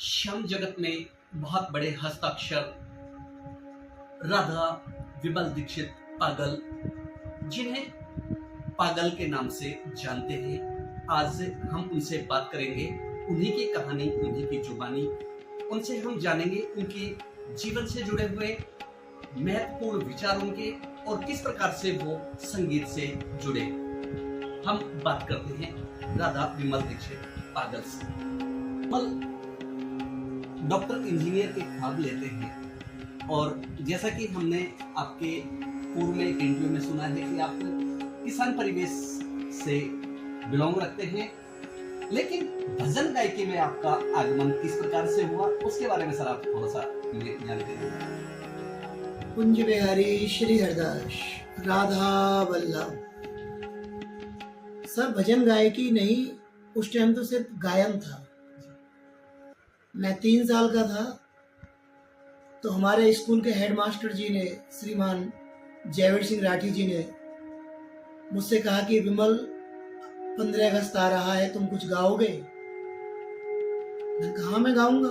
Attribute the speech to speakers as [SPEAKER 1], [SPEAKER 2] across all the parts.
[SPEAKER 1] श्याम जगत में बहुत बड़े हस्ताक्षर राधा विमल दीक्षित पागल, जिन्हें पागल के नाम से जानते हैं। आज हम उनसे बात करेंगे, उन्हीं की कहानी, उन्हीं की जुबानी, उनसे हम जानेंगे उनके जीवन से जुड़े हुए महत्वपूर्ण विचार उनके और किस प्रकार से वो संगीत से जुड़े। हम बात करते हैं राधा विमल दीक्षित पागल से। डॉक्टर इंजीनियर के ख्वाब लेते हैं और जैसा कि हमने आपके पूर्व में एक इंटरव्यू में सुना है कि आप किसान परिवेश से बिलोंग रखते हैं, लेकिन भजन गायकी में आपका आगमन किस प्रकार से हुआ, उसके बारे में सर आप थोड़ा सा जानते हैं।
[SPEAKER 2] कुंज बिहारी श्री हरदास राधा वल्लभ। सर भजन गायकी नहीं, उस टाइम तो सिर्फ गायन था। मैं 3 साल का था तो हमारे स्कूल के हेडमास्टर जी ने, श्रीमान जयवीर सिंह राठी जी ने मुझसे कहा कि विमल 15 अगस्त आ रहा है, तुम कुछ गाओगे? मैंने कहा मैं गाऊंगा।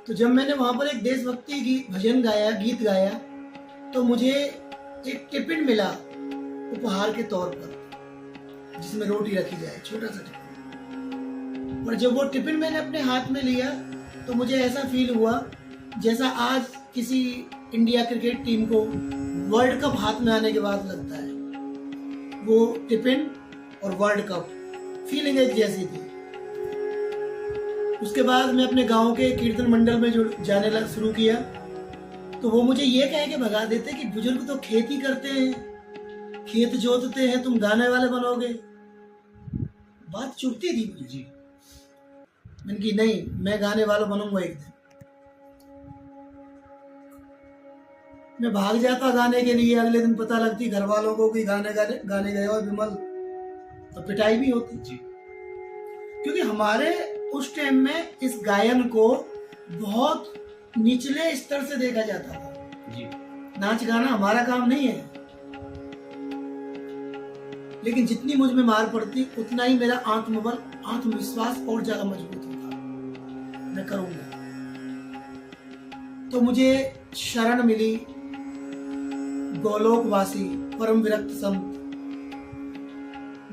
[SPEAKER 2] तो जब मैंने वहां पर एक देशभक्ति गीत भजन गाया, गीत गाया, तो मुझे एक टिफिन मिला उपहार के तौर पर, जिसमें रोटी रखी जाए, छोटा सा टिफिन। और जब वो टिफिन मैंने अपने हाथ में लिया तो मुझे ऐसा फील हुआ जैसा आज किसी इंडिया क्रिकेट टीम को वर्ल्ड कप हाथ में आने के बाद लगता है। वो टिफिन और वर्ल्ड कप फीलिंग एक जैसी थी। उसके बाद मैं अपने गांव के कीर्तन मंडल में जाने शुरू किया, तो वो मुझे ये कह के भगा देते कि बुजुर्ग तो खेती करते हैं, खेत जोतते हैं, तुम गाने वाले बनोगे। बात चुभती थी मुझे जी। मैंने की नहीं, मैं गाने वाला बनूंगा एक दिन। मैं भाग जाता गाने के लिए, अगले दिन पता लगती घर वालों को कि गाने गए और विमल, तो पिटाई भी होती जी। क्योंकि हमारे उस टाइम में इस गायन को बहुत निचले स्तर से देखा जाता था जी। नाच गाना हमारा काम नहीं है, लेकिन जितनी मुझ में मार पड़ती उतना ही मेरा आत्मबल, आत्मविश्वास और ज्यादा मजबूत होता। मैं करूंगा। तो मुझे शरण मिली गोलोकवासी परम विरक्त संत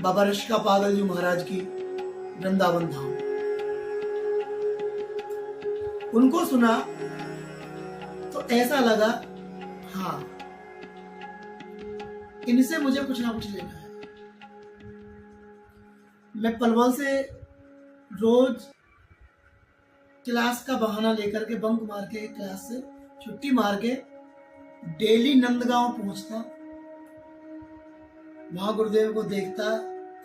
[SPEAKER 2] बाबा ऋषिका पागल जी महाराज की वृंदावन धाम। उनको सुना तो ऐसा लगा, हाँ इनसे मुझे कुछ ना कुछ लेना है। मैं पलवल से रोज क्लास का बहाना लेकर के, बंक मार के, क्लास से छुट्टी मार के डेली नंदगांव पहुंचता, वहां गुरुदेव को देखता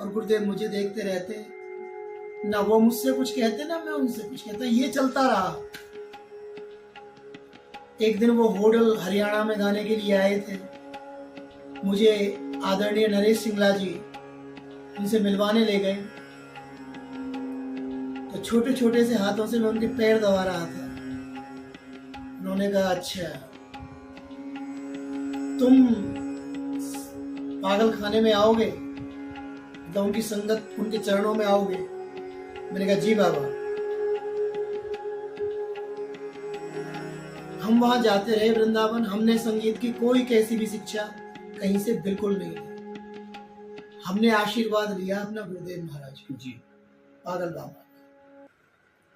[SPEAKER 2] और गुरुदेव मुझे देखते रहते। ना वो मुझसे कुछ कहते ना मैं उनसे कुछ कहता। ये चलता रहा। एक दिन वो होडल हरियाणा में गाने के लिए आए थे। मुझे आदरणीय नरेश सिंगला जी उनसे मिलवाने ले गए। तो छोटे छोटे से हाथों से मैं उनके पैर दबा रहा था। उन्होंने कहा, अच्छा तुम पागल खाने में आओगे, तो उनकी संगत, उनके चरणों में आओगे? मैंने कहा जी बाबा। हम वहां जाते रहे वृंदावन। हमने संगीत की कोई कैसी भी शिक्षा कहीं से बिल्कुल नहीं ली। हमने आशीर्वाद लिया अपना गुरुदेव महाराज जी, पागल बाबा।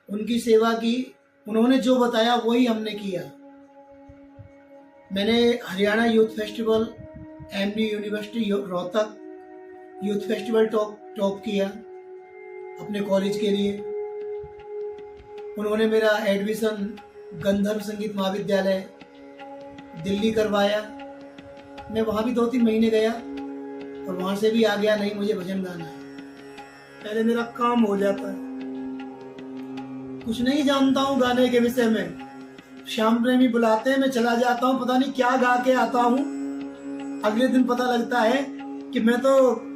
[SPEAKER 2] उनकी सेवा की, उन्होंने जो बताया वही हमने किया। मैंने Haryana youth festival, MD university Rohtak youth festival top किया अपने कॉलेज के लिए। उन्होंने मेरा एडमिशन गंधर्व संगीत महाविद्यालय दिल्ली करवाया। मैं वहाँ भी 2-3 महीने गया और वहाँ से भी आ गया, नहीं मुझे भजन गाना है, पहले मेरा काम हो जाता है। कुछ नहीं जानता हूँ गाने के विषय में। श्याम प्रेमी बुलाते हैं, मैं चला जाता हूँ, पता नहीं क्या गा के आता हूँ। अगले दिन पता लगता है कि मैं तो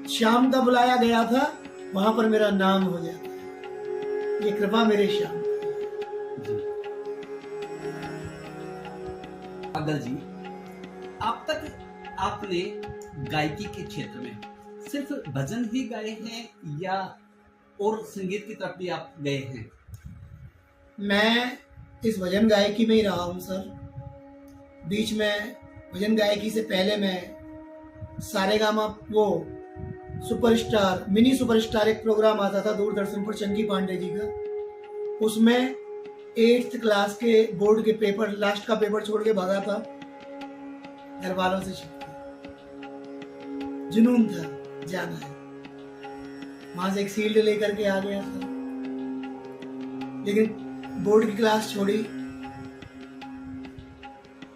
[SPEAKER 2] श्याम का बुलाया गया था, वहां पर मेरा नाम हो जाता है। ये कृपा मेरे श्याम
[SPEAKER 1] पागल जी। अब तक आपने गायकी के क्षेत्र में सिर्फ भजन ही गाए हैं या और संगीत की तरफ भी आप गए हैं?
[SPEAKER 2] मैं इस भजन गायकी में ही रहा हूँ सर। बीच में भजन गायकी से पहले मैं सारेगामा वो सुपरस्टार मिनी सुपरस्टार एक प्रोग्राम आता था दूरदर्शन पर चंकी पांडे जी का, उसमें 8th क्लास के बोर्ड के पेपर लास्ट का पेपर छोड़ के भागा था घर वालों से छुप के। जुनून था, जाना है। वहां से एक शील्ड लेकर के आ गया था, लेकिन बोर्ड की क्लास छोड़ी।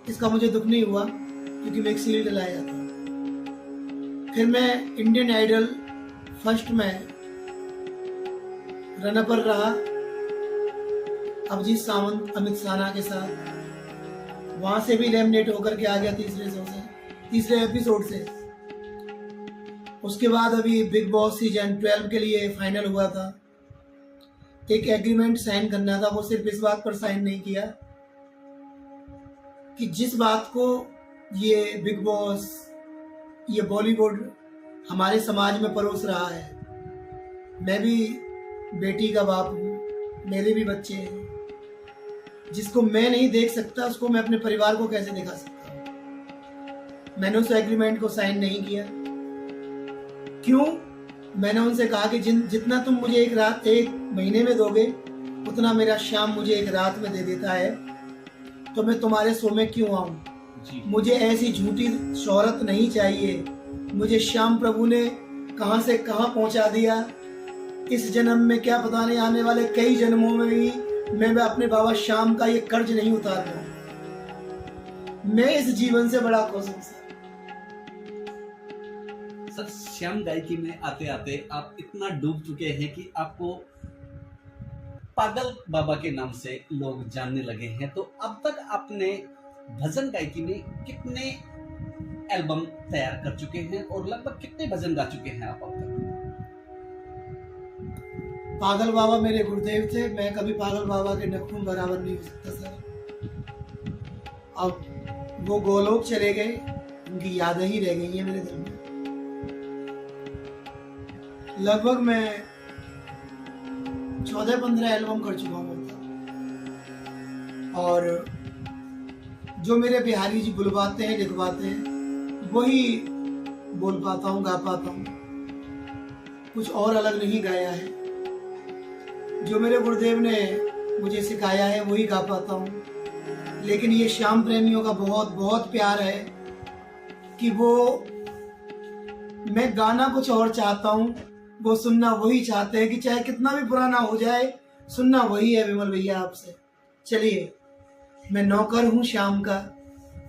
[SPEAKER 2] इसका मुझे दुख नहीं हुआ क्योंकि मैं एक शील्ड लाया था। फिर मैं इंडियन आइडल फर्स्ट में रनअपर रहा अभिजीत सावंत अमित साना के साथ। वहां से भी एलिमिनेट होकर के आ गया तीसरे एपिसोड से। उसके बाद अभी बिग बॉस सीजन 12 के लिए फाइनल हुआ था। एक एग्रीमेंट साइन करना था, वो सिर्फ इस बात पर साइन नहीं किया कि जिस बात को ये बिग बॉस ये बॉलीवुड हमारे समाज में परोस रहा है, मैं भी बेटी का बाप हूँ, मेरे भी बच्चे हैं, जिसको मैं नहीं देख सकता उसको मैं अपने परिवार को कैसे दिखा सकता हूँ। मैंने उस एग्रीमेंट को साइन नहीं किया। क्यों? मैंने उनसे कहा कि जितना तुम मुझे एक महीने में दोगे उतना मेरा श्याम मुझे एक रात में दे देता है, तो मैं तुम्हारे शो में क्यों आऊं? मुझे ऐसी झूठी शोहरत नहीं चाहिए। मुझे श्याम प्रभु ने कहां से कहां पहुंचा दिया। इस जन्म में क्या पता नहीं, आने वाले कई जन्मों में भी मैं अपने बाबा श्याम का ये कर्ज नहीं उतार पाऊं। मैं इस जीवन से बड़ा खुश हूं
[SPEAKER 1] सर। श्याम गायकी में आते आते आप इतना डूब चुके हैं कि आपको पागल बाबा के नाम से लोग जानने लगे हैं। तो अब तक आपने भजन गायकी में कितने एल्बम तैयार कर चुके हैं और लगभग कितने भजन गा चुके हैं आप अब तक?
[SPEAKER 2] पागल बाबा मेरे गुरुदेव थे, मैं कभी पागल बाबा के नखून बराबर नहीं हो सकता सर। अब वो गोलोक चले गए, उनकी यादें ही रह गई हैं मेरे दिल में। लगभग मैं 14-15 एल्बम कर चुका हूँ और जो मेरे बिहारी जी बुलवाते हैं लिखवाते हैं वही बोल पाता हूँ, गा पाता हूँ। कुछ और अलग नहीं गाया है। जो मेरे गुरुदेव ने मुझे सिखाया है वही गा पाता हूँ। लेकिन ये श्याम प्रेमियों का बहुत बहुत प्यार है कि वो मैं गाना कुछ और चाहता हूँ, वो सुनना वही चाहते हैं कि चाहे कितना भी पुराना हो जाए, सुनना वही है। विमल भैया आपसे चलिए, मैं नौकर हूँ श्याम का,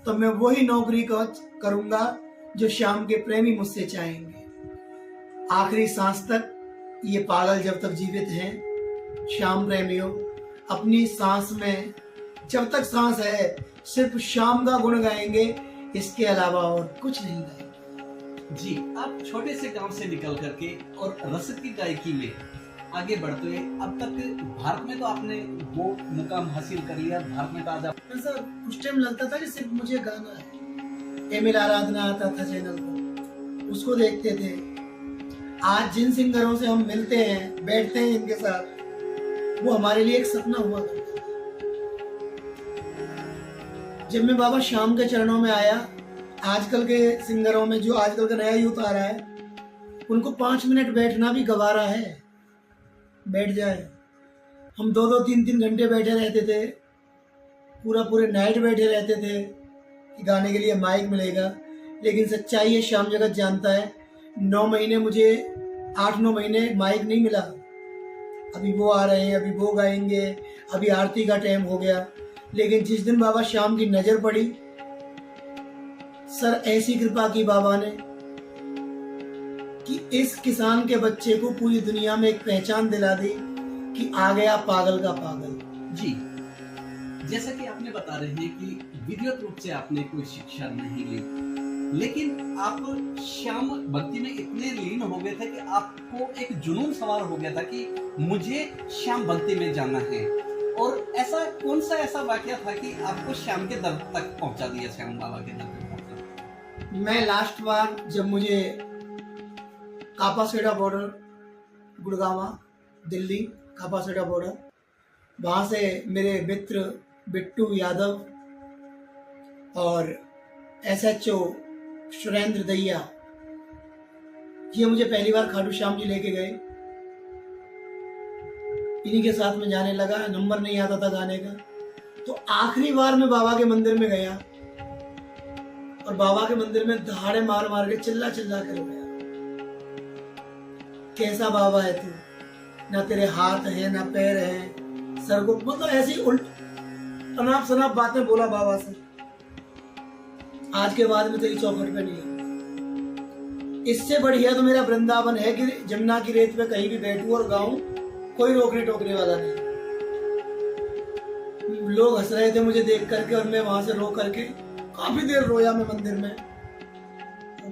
[SPEAKER 2] तो मैं वही नौकरी करूंगा जो श्याम के प्रेमी मुझसे चाहेंगे। आखिरी सांस तक ये पागल जब तक जीवित हैं, श्याम प्रेमियों अपनी सांस में जब तक सांस है सिर्फ श्याम का गुण गाएंगे, इसके अलावा और कुछ नहीं गाएंगे।
[SPEAKER 1] जी, आप छोटे से गांव से निकल करके और रसिक की गायकी में आगे बढ़ते हुए अब तक भारत में तो आपने वो मुकाम हासिल कर लिया। भारत में तो आज
[SPEAKER 2] सर उस टाइम लगता था कि सिर्फ मुझे गाना है। एमिल आराधना आता था चैनल पर, उसको देखते थे। आज जिन सिंगरों से हम मिलते हैं, बैठते हैं इनके साथ, वो हमारे लिए एक सपना हुआ करता था। जब मैं बाबा श्याम के चरणों में आया, आजकल के सिंगरों में जो आजकल का नया यूथ आ रहा है, उनको 5 मिनट बैठना भी गवारा है। बैठ जाए, हम 2-2, 3-3 घंटे बैठे रहते थे, पूरे नाइट बैठे रहते थे कि गाने के लिए माइक मिलेगा। लेकिन सच्चाई है, श्याम जगत जानता है, 9 महीने मुझे 8-9 महीने माइक नहीं मिला। अभी वो आ रहे हैं, अभी वो गाएंगे, अभी आरती का टाइम हो गया। लेकिन जिस दिन बाबा श्याम की नजर पड़ी, सर ऐसी कृपा की बाबा ने कि इस किसान के बच्चे को पूरी दुनिया में एक पहचान दिला दी कि आ गया पागल का पागल।
[SPEAKER 1] जी, जैसा कि आपने बता रहे हैं कि विधिवत रूप से आपने कोई शिक्षा नहीं ली, लेकिन आप श्याम भक्ति में इतने लीन हो गए थे कि आपको एक जुनून सवार हो गया था कि मुझे श्याम भक्ति में जाना है। और ऐसा कौन सा ऐसा वाकया था कि आपको श्याम के दर तक पहुंचा दिया, श्याम बाबा के दर तक?
[SPEAKER 2] मैं लास्ट बार जब मुझे कापासेड़ा बॉर्डर, गुड़गावा दिल्ली कापासेड़ा बॉर्डर, वहाँ से मेरे मित्र बिट्टू यादव और SHO सुरेंद्र दैया, ये मुझे पहली बार खाटू श्याम जी लेके गए। इन्हीं के साथ में जाने लगा, नंबर नहीं आता था गाने का। तो आखिरी बार मैं बाबा के मंदिर में गया और बाबा के मंदिर में दहाड़े मार मार के चिल्ला चिल्ला कर गया, कैसा बाबा है तू, ना तेरे हाथ है ना पैर है, सर को मतलब ऐसी उल्ट अनाप शनाप बातें बोला बाबा से। आज के बाद में तेरी चौखट पे नहीं है। इससे बढ़िया तो मेरा वृंदावन है कि जमुना की रेत पे कहीं भी बैठूं और गाऊं, कोई रोकने टोकने वाला नहीं। लोग हंस रहे थे मुझे देख करके और मैं वहां से रो करके काफी देर रोया मैं मंदिर में।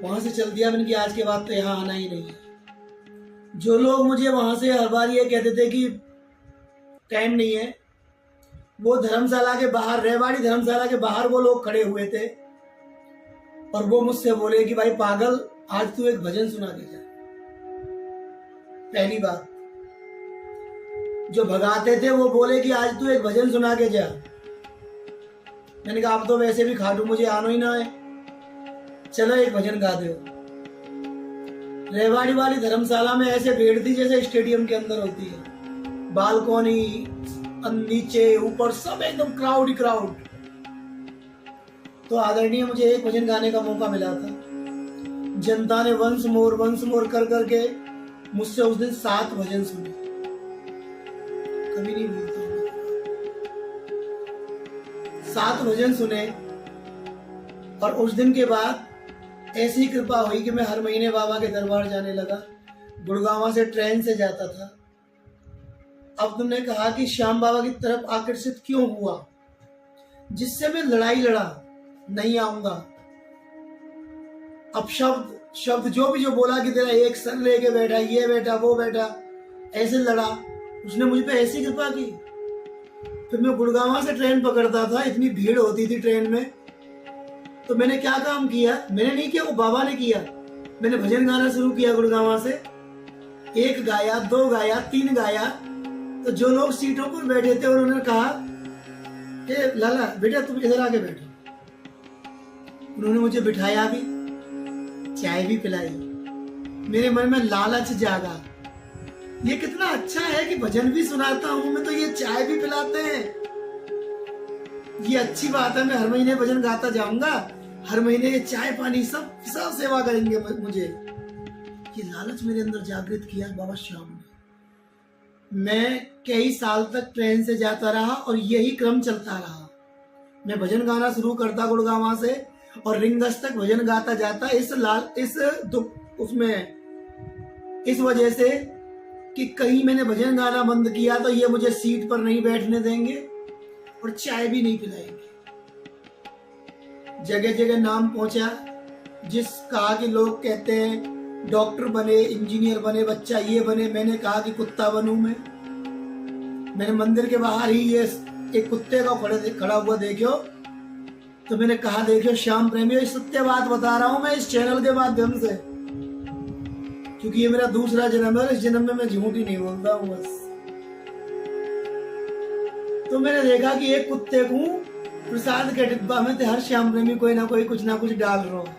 [SPEAKER 2] वहां से चल दिया मैंने कि आज के बाद तो यहाँ आना ही नहीं है। जो लोग मुझे वहां से हर बार ये कहते थे कि टाइम नहीं है, वो धर्मशाला के बाहर, रेवाड़ी धर्मशाला के बाहर वो लोग खड़े हुए थे और वो मुझसे बोले कि भाई पागल, आज तू एक भजन सुना के जा। पहली बात जो भगाते थे वो बोले कि आज तू एक भजन सुना के जा। मैंने कहा आप तो वैसे भी खाटू, मुझे आनो ही ना है, चलो एक भजन गा दो। रेवाड़ी वाली धर्मशाला में ऐसे भीड़ थी जैसे स्टेडियम के अंदर होती है, बालकोनी, नीचे ऊपर सब एकदम क्राउड ही क्राउड। तो आदरणीय मुझे एक भजन गाने का मौका मिला था। जनता ने वंस मोर कर करके मुझसे उस दिन 7 भजन सुने, कभी नहीं भूलता। 7 भजन सुने और उस दिन के बाद ऐसी कृपा हुई कि मैं हर महीने बाबा के दरबार जाने लगा। गुड़गांव से ट्रेन से जाता था। अब तुमने कहा कि श्याम बाबा की तरफ आकर्षित क्यों हुआ, जिससे मैं लड़ाई लड़ा, नहीं आऊंगा। अब शब्द जो भी जो बोला कि तेरा एक सर लेके बैठा, ये बैठा वो बैठा, ऐसे लड़ा, उसने मुझ पे ऐसी कृपा की। फिर मैं गुड़गांव से ट्रेन पकड़ता था, इतनी भीड़ होती थी ट्रेन में, तो मैंने क्या काम किया, मैंने नहीं किया, वो बाबा ने किया। मैंने भजन गाना शुरू किया गुड़गांव से। 1 गाया, 2 गाया, 3 गाया, तो जो लोग सीटों पर बैठे थे उन्होंने कहा कि लाला बेटा तुम इधर आके बैठो। उन्होंने मुझे बिठाया भी, चाय भी पिलाई। मेरे मन में लालच जागा, ये कितना अच्छा है कि भजन भी सुनाता हूँ मैं, तो ये चाय भी पिलाते हैं, ये अच्छी बात है। मैं हर महीने भजन गाता जाऊंगा, हर महीने ये चाय पानी सब सेवा करेंगे मुझे। ये लालच मेरे अंदर जागृत किया बाबा श्याम ने। मैं कई साल तक ट्रेन से जाता रहा और यही क्रम चलता रहा। मैं भजन गाना शुरू करता गुड़गांव से और रिंगस तक भजन गाता जाता, इस वजह से कि कहीं मैंने भजन गाना बंद किया तो ये मुझे सीट पर नहीं बैठने देंगे और चाय भी नहीं पिलाएंगे। जगह जगह नाम पहुंचा, जिस कहा कि लोग कहते हैं डॉक्टर बने, इंजीनियर बने, बच्चा ये बने, मैंने कहा कि कुत्ता बनूं मैं। मैंने मंदिर के बाहर ही ये एक कुत्ते का खड़ा हुआ देखो, तो मैंने कहा देखो श्याम प्रेमी, सत्य बात बता रहा हूं मैं इस चैनल के माध्यम से, क्योंकि ये मेरा दूसरा जन्म है, इस जन्म में मैं झूठ ही नहीं बोलता हूँ बस। तो मैंने देखा कि एक कुत्ते को प्रसाद के डिब्बा में हर श्याम प्रेमी कोई ना कुछ डाल रहा है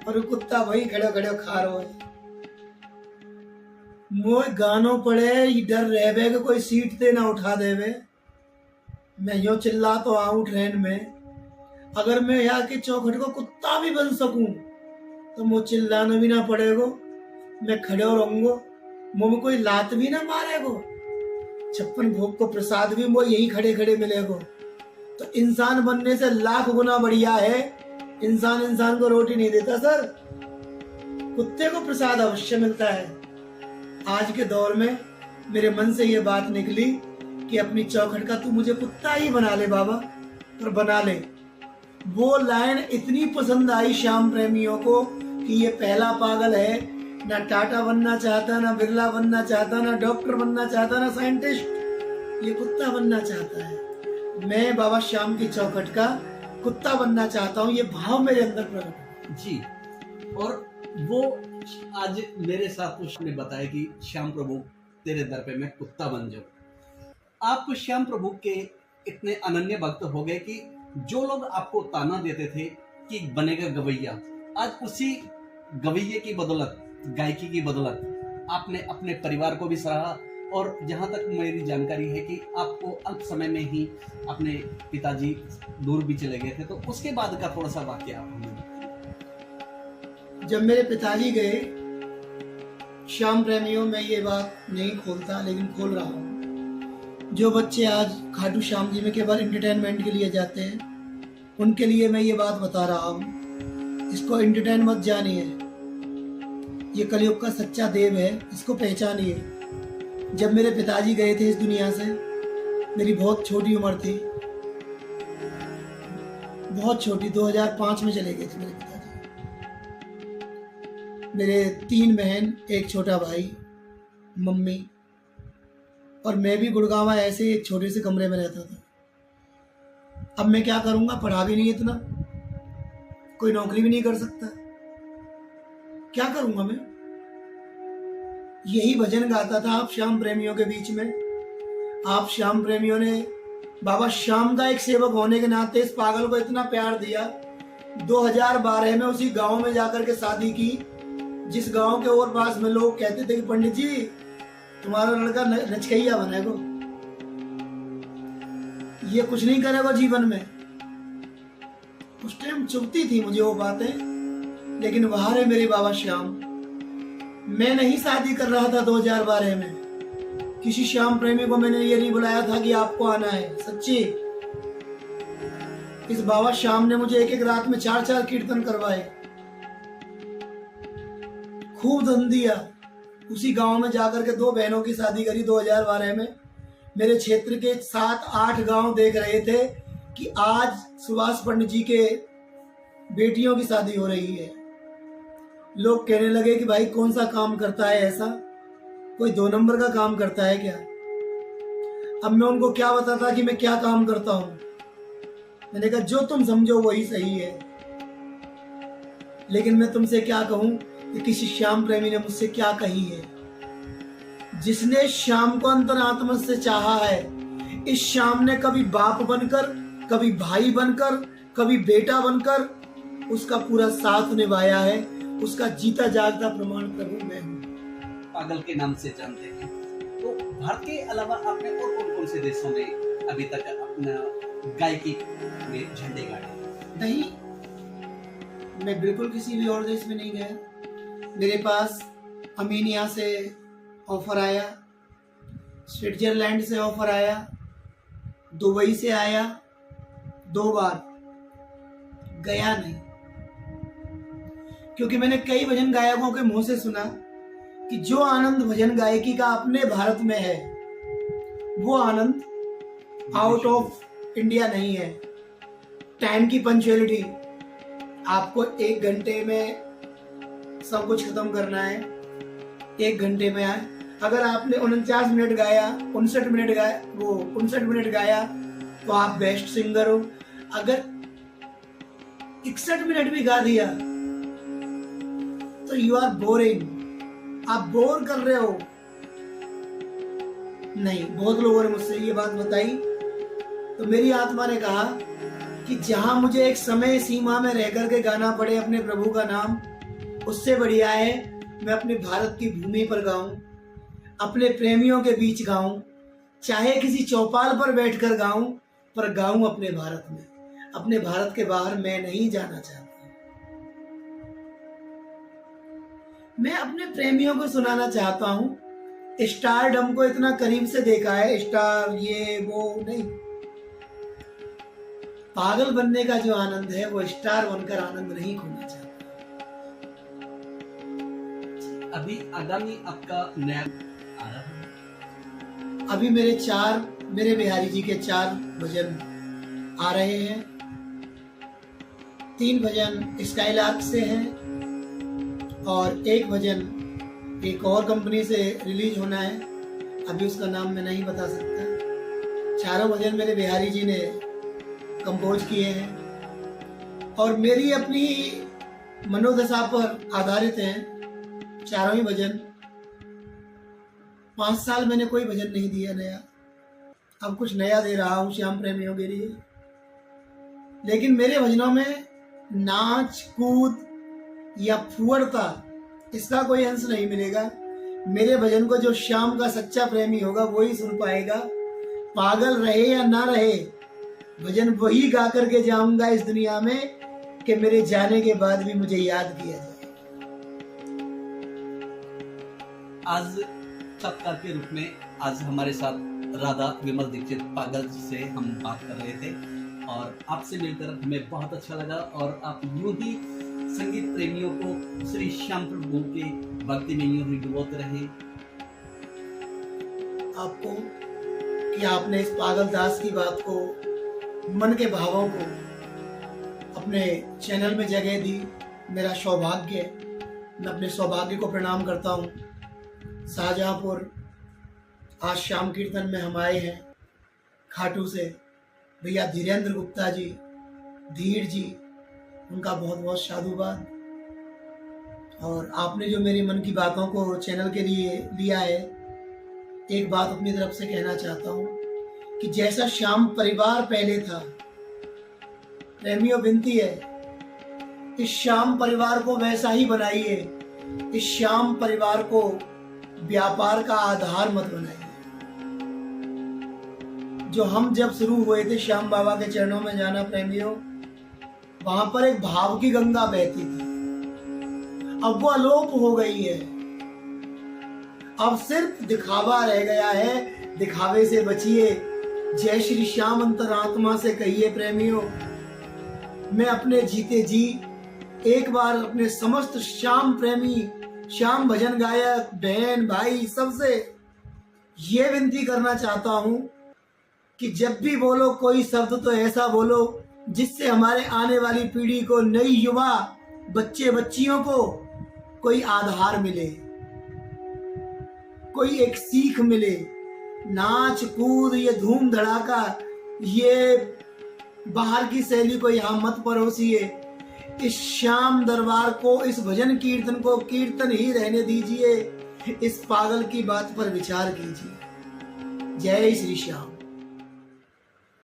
[SPEAKER 2] और कुत्ता वही खड़े खड़े खा रहा है। मोह गानों पड़े, डर रहे कि कोई सीट ते ना उठा देवे। मैं यो चिल्ला तो आऊं ट्रेन में, अगर मैं यहाँ के चौखट को कुत्ता भी बन सकूं तो मुझे चिल्लाना भी ना पड़ेगा, मैं खड़े रहूंगा, मुंह में कोई लात भी ना मारेगो, 56 भोग को प्रसाद भी मुझे यही खड़े खड़े मिलेगा। तो इंसान बनने से लाख गुना बढ़िया है। इंसान को रोटी नहीं देता सर, कुत्ते को प्रसाद अवश्य मिलता है। आज के दौर में मेरे मन से ये बात निकली कि अपनी चौखट का तू मुझे कुत्ता ही बना ले बाबा, और बना ले। वो लाइन इतनी पसंद आई श्याम प्रेमियों को कि ये पहला पागल है, ना टाटा बनना चाहता, ना बिरला बनना चाहता, ना डॉक्टर बनना चाहता, ना साइंटिस्ट, ये कुत्ता बनना चाहता है। मैं बाबा श्याम की चौखट का कुत्ता बनना चाहता हूँ, ये भाव मेरे अंदर प्रकट
[SPEAKER 1] जी। और वो आज मेरे साथ उसने बताया कि श्याम प्रभु तेरे दर पे मैं कुत्ता बन जाऊं। आप श्याम प्रभु के इतने अनन्य भक्त हो गए कि जो लोग आपको ताना देते थे कि बनेगा गवैया, आज उसी गवैये की बदौलत, गायकी की बदौलत आपने अपने परिवार को भी सराहा, और जहाँ तक मेरी जानकारी है कि आपको अल्प समय में ही अपने पिताजी दूर भी चले गए थे, तो उसके बाद का थोड़ा सा वाकया आप हमें बताइए।
[SPEAKER 2] जब मेरे पिताजी गए, श्याम प्रेमियों में ये बात नहीं खोलता, लेकिन खोल रहा हूँ। जो बच्चे आज खाटू श्याम जी में केवल एंटरटेनमेंट के लिए जाते हैं, उनके लिए मैं ये बात बता रहा हूँ। इसको एंटरटेन मत जानिए, ये कलयुग का सच्चा देव है, इसको पहचानिए। जब मेरे पिताजी गए थे इस दुनिया से, मेरी बहुत छोटी उम्र थी, बहुत छोटी, 2005 में चले गए थे मेरे पिताजी। मेरे 3 बहन, एक छोटा भाई, मम्मी, और मैं भी गुड़गांव ऐसे एक छोटे से कमरे में रहता था। अब मैं क्या करूंगा, पढ़ा भी नहीं इतना, कोई नौकरी भी नहीं कर सकता, क्या करूंगा मैं। यही भजन गाता था आप श्याम प्रेमियों के बीच में। आप श्याम प्रेमियों ने बाबा श्याम का एक सेवक होने के नाते इस पागल को इतना प्यार दिया। 2012 में उसी गांव में जाकर के शादी की, जिस गांव के और पास में लोग कहते थे कि पंडित जी तुम्हारा लड़का नचकैया बनेगा, ये कुछ नहीं करेगा जीवन में। उस टाइम चुभती थी मुझे वो बातें, लेकिन वहां रहे मेरे बाबा श्याम। मैं नहीं शादी कर रहा था 2012 में, किसी श्याम प्रेमी को मैंने ये नहीं बुलाया था कि आपको आना है, सच्ची। इस बाबा श्याम ने मुझे एक एक रात में 4-4 कीर्तन करवाए, खूब धन दिया। उसी गांव में जाकर के 2 बहनों की शादी करी 2012 में। मेरे क्षेत्र के 7-8 गांव देख रहे थे कि आज सुभाष पंडित जी के बेटियों की शादी हो रही है। लोग कहने लगे कि भाई कौन सा काम करता है ऐसा, कोई 2 नंबर का काम करता है क्या। अब मैं उनको क्या बताता कि मैं क्या काम करता हूं। मैंने कहा जो तुम समझो वही सही है, लेकिन मैं तुमसे क्या कहूं कि किसी श्याम प्रेमी ने मुझसे क्या कही है। जिसने श्याम को अंतरात्मा से चाहा है, इस श्याम ने कभी बाप बनकर, कभी भाई बनकर, कभी बेटा बनकर उसका पूरा साथ निभाया है। उसका जीता जागता प्रमाण प्रभु मैं हूँ।
[SPEAKER 1] पागल के नाम से जानते हैं, तो भारत के अलावा आपने और कौन कौन से देशों में अभी तक अपना गायकी में झंडे गाड़े?
[SPEAKER 2] नहीं, मैं बिल्कुल किसी भी और देश में नहीं गया। मेरे पास अर्मेनिया से ऑफर आया, स्विट्जरलैंड से ऑफर आया, दुबई से आया, 2 बार गया नहीं, क्योंकि मैंने कई भजन गायकों के मुंह से सुना कि जो आनंद भजन गायकी का अपने भारत में है, वो आनंद आउट ऑफ इंडिया नहीं है। टाइम की पंक्चुअलिटी, आपको 1 घंटे में सब कुछ खत्म करना है, 1 घंटे में आए। अगर आपने 49 मिनट गाया, 59 मिनट गाया, वो 59 मिनट गाया, तो आप बेस्ट सिंगर हो। अगर 61 मिनट भी गा दिया तो यू आर बोरिंग, आप बोर कर रहे हो। नहीं, बहुत लोगों ने मुझसे ये बात बताई, तो मेरी आत्मा ने कहा कि जहां मुझे एक समय सीमा में रह करके गाना पड़े अपने प्रभु का नाम, उससे बढ़िया है मैं अपने भारत की भूमि पर गाऊं, अपने प्रेमियों के बीच गाऊं, चाहे किसी चौपाल पर बैठकर गाऊं, पर गाऊं अपने भारत में। अपने भारत के बाहर मैं नहीं जाना चाहता। मैं अपने प्रेमियों को सुनाना चाहता हूं। स्टारडम को इतना करीब से देखा है, स्टार ये वो नहीं, पागल बनने का जो आनंद है वो स्टार बनकर आनंद नहीं खोना चाहता।
[SPEAKER 1] अभी आगामी आपका नया आ रहा है?
[SPEAKER 2] अभी मेरे बिहारी जी के 4 भजन आ रहे हैं। 3 भजन स्काईलार्क से हैं और 1 भजन एक और कंपनी से रिलीज होना है, अभी उसका नाम मैं नहीं बता सकता। चारों भजन मेरे बिहारी जी ने कंपोज किए हैं और मेरी अपनी मनोदशा पर आधारित हैं चारों ही भजन। 5 साल मैंने कोई भजन नहीं दिया नया। अब कुछ नया दे रहा हूँ श्याम प्रेमियों के लिए। लेकिन मेरे भजनों में नाच कूद या फुअरता इसका कोई अंश नहीं मिलेगा। मेरे भजन को जो श्याम का सच्चा प्रेमी होगा वही सुन पाएगा। पागल रहे या ना रहे, भजन वही गा करके जाऊंगा इस दुनिया में कि मेरे जाने के बाद भी मुझे याद किया जाए।
[SPEAKER 1] आज सत्कार के रूप में आज हमारे साथ राधा विमल दीक्षित पागल से हम बात कर रहे थे और आपसे मिलकर हमें बहुत अच्छा लगा। और आप यूं ही संगीत प्रेमियों को श्री श्याम प्रभु के भक्ति में यूं ही डुबोते रहे।
[SPEAKER 2] आपको कि आपने इस पागल दास की बात को, मन के भावों को अपने चैनल में जगह दी, मेरा सौभाग्य है। मैं अपने सौभाग्य को प्रणाम करता हूँ। शाहजहाँपुर आज शाम कीर्तन में हम आए हैं खाटू से। भैया धीरेन्द्र गुप्ता जी, धीर जी, उनका बहुत बहुत साधुवाद। और आपने जो मेरी मन की बातों को चैनल के लिए लिया है, एक बात अपनी तरफ से कहना चाहता हूँ कि जैसा श्याम परिवार पहले था, प्रेमियों विनती है इस श्याम परिवार को वैसा ही बनाइए। इस श्याम परिवार को व्यापार का आधार मत बनाइए। जो हम जब शुरू हुए थे श्याम बाबा के चरणों में जाना प्रेमियों, वहां पर एक भाव की गंगा बहती थी। अब वो अलोप हो गई है। अब सिर्फ दिखावा रह गया है। दिखावे से बचिए। जय श्री श्याम अंतरात्मा से कहिए प्रेमियों। मैं अपने जीते जी एक बार अपने समस्त श्याम प्रेमी, श्याम भजन गायक बहन भाई सबसे ये विनती करना चाहता हूं कि जब भी बोलो कोई शब्द तो ऐसा बोलो जिससे हमारे आने वाली पीढ़ी को, नई युवा बच्चे बच्चियों को कोई आधार मिले, कोई एक सीख मिले। नाच कूद, ये धूम धड़ाका, ये बाहर की शैली को यहाँ मत परोसिए। इस श्याम दरबार को, इस भजन कीर्तन को कीर्तन ही रहने दीजिए। इस पागल की बात पर विचार कीजिए। जय श्री श्याम।